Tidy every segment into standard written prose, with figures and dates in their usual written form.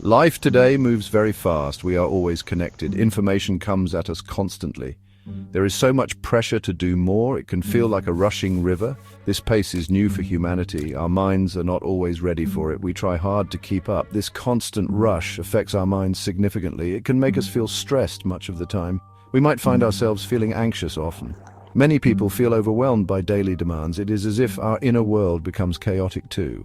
Life today moves very fast. We are always connected. Information comes at us constantly. There is so much pressure to do more, it can feel like a rushing river. This pace is new for humanity. Our minds are not always ready for it. We try hard to keep up. This constant rush affects our minds significantly. It can make us feel stressed much of the time. We might find ourselves feeling anxious often. Many people feel overwhelmed by daily demands. It is as if our inner world becomes chaotic too.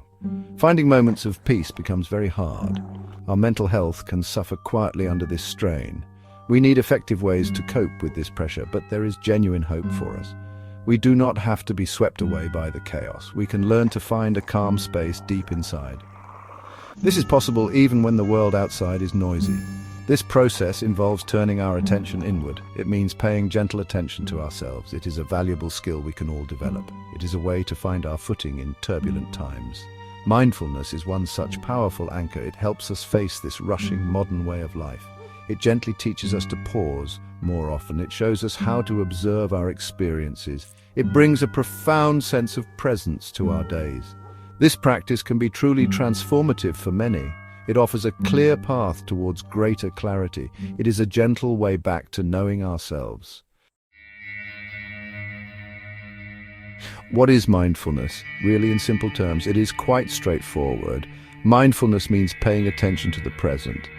Finding moments of peace becomes very hard. Our mental health can suffer quietly under this strain. We need effective ways to cope with this pressure, but there is genuine hope for us. We do not have to be swept away by the chaos. We can learn to find a calm space deep inside. This is possible even when the world outside is noisy. This process involves turning our attention inward. It means paying gentle attention to ourselves. It is a valuable skill we can all develop. It is a way to find our footing in turbulent times. Mindfulness is one such powerful anchor. It helps us face this rushing modern way of life. It gently teaches us to pause more often. It shows us how to observe our experiences. It brings a profound sense of presence to our days. This practice can be truly transformative for many. It offers a clear path towards greater clarity. It is a gentle way back to knowing ourselves. What is mindfulness? Really, in simple terms, it is quite straightforward. Mindfulness means paying attention to the present.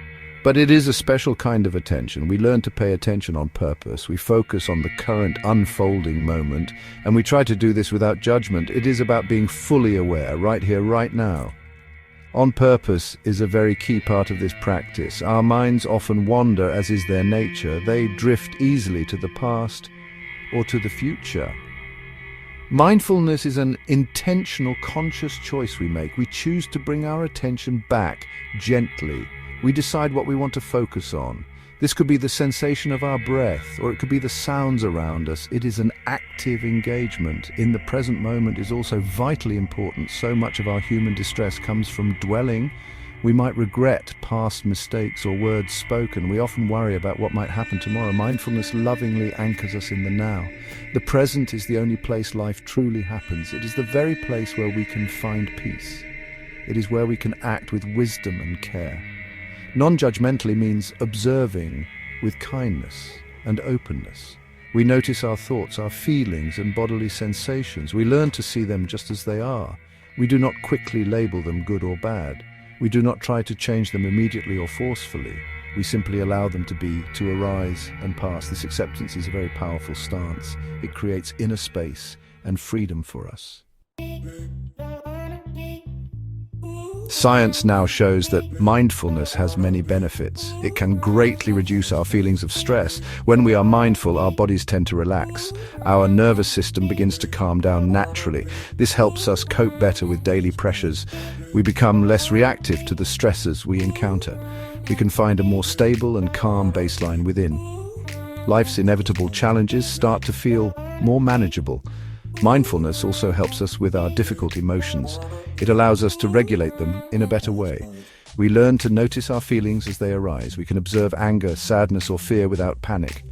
But it is a special kind of attention. We learn to pay attention on purpose. We focus on the current unfolding moment, and we try to do this without judgment. It is about being fully aware, right here, right now. On purpose is a very key part of this practice. Our minds often wander, as is their nature. They drift easily to the past or to the future. Mindfulness is an intentional, conscious choice we make. We choose to bring our attention back gently. We decide what we want to focus on. This could be the sensation of our breath, or it could be the sounds around us. It is an active engagement. In the present moment is also vitally important. So much of our human distress comes from dwelling. We might regret past mistakes or words spoken. We often worry about what might happen tomorrow. Mindfulness lovingly anchors us in the now. The present is the only place life truly happens. It is the very place where we can find peace. It is where we can act with wisdom and care. Non-judgmentally means observing with kindness and openness. We notice our thoughts, our feelings and bodily sensations. We learn to see them just as they are. We do not quickly label them good or bad. We do not try to change them immediately or forcefully. We simply allow them to be, to arise and pass. This acceptance is a very powerful stance. It creates inner space and freedom for us. Science now shows that mindfulness has many benefits. It can greatly reduce our feelings of stress. When we are mindful, our bodies tend to relax. Our nervous system begins to calm down naturally. This helps us cope better with daily pressures. We become less reactive to the stresses we encounter. We can find a more stable and calm baseline within. Life's inevitable challenges start to feel more manageable. Mindfulness also helps us with our difficult emotions. It allows us to regulate them in a better way. We learn to notice our feelings as they arise. We can observe anger, sadness, or fear without panic.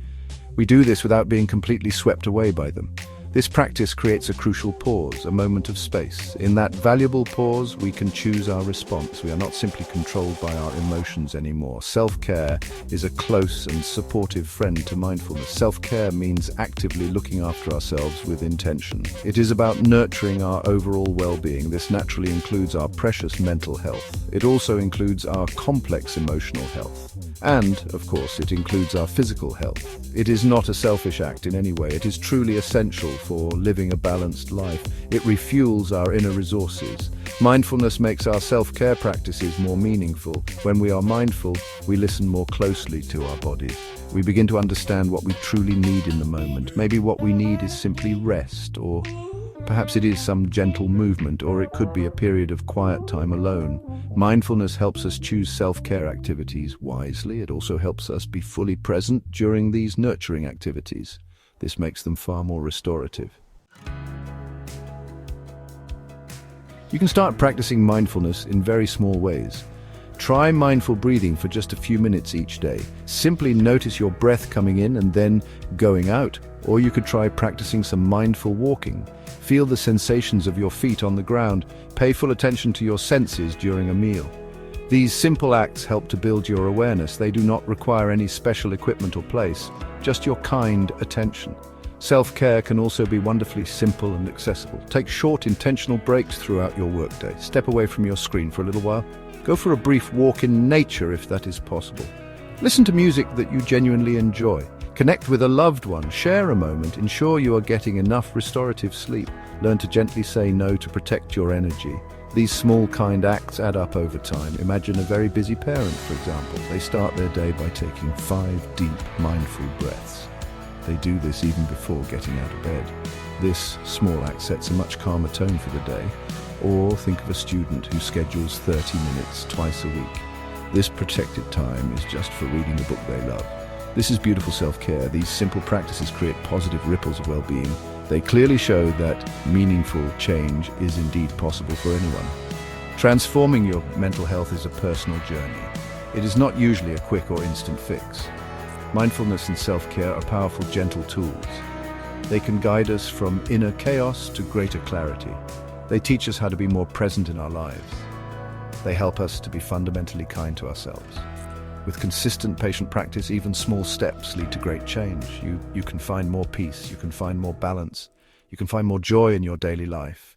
We do this without being completely swept away by them. This practice creates a crucial pause, a moment of space. In that valuable pause, we can choose our response. We are not simply controlled by our emotions anymore. Self-care is a close and supportive friend to mindfulness. Self-care means actively looking after ourselves with intention. It is about nurturing our overall well-being. This naturally includes our precious mental health. It also includes our complex emotional health. And, of course, it includes our physical health. It is not a selfish act in any way. It is truly essential for living a balanced life. It refuels our inner resources. Mindfulness makes our self-care practices more meaningful. When we are mindful, we listen more closely to our bodies. We begin to understand what we truly need in the moment. Maybe what we need is simply rest, or perhaps it is some gentle movement, or it could be a period of quiet time alone. Mindfulness helps us choose self-care activities wisely. It also helps us be fully present during these nurturing activities. This makes them far more restorative. You can start practicing mindfulness in very small ways. Try mindful breathing for just a few minutes each day. Simply notice your breath coming in and then going out. Or you could try practicing some mindful walking. Feel the sensations of your feet on the ground. Pay full attention to your senses during a meal. These simple acts help to build your awareness. They do not require any special equipment or place, just your kind attention. Self-care can also be wonderfully simple and accessible. Take short, intentional breaks throughout your workday. Step away from your screen for a little while. Go for a brief walk in nature if that is possible. Listen to music that you genuinely enjoy. Connect with a loved one. Share a moment. Ensure you are getting enough restorative sleep. Learn to gently say no to protect your energy. These small, kind acts add up over time. Imagine a very busy parent, for example. They start their day by taking 5 deep, mindful breaths. They do this even before getting out of bed. This small act sets a much calmer tone for the day. Or think of a student who schedules 30 minutes twice a week. This protected time is just for reading the book they love. This is beautiful self-care. These simple practices create positive ripples of well-being. They clearly show that meaningful change is indeed possible for anyone. Transforming your mental health is a personal journey. It is not usually a quick or instant fix. Mindfulness and self-care are powerful, gentle tools. They can guide us from inner chaos to greater clarity. They teach us how to be more present in our lives. They help us to be fundamentally kind to ourselves. With consistent patient practice, even small steps lead to great change. You can find more peace, you can find more balance, you can find more joy in your daily life.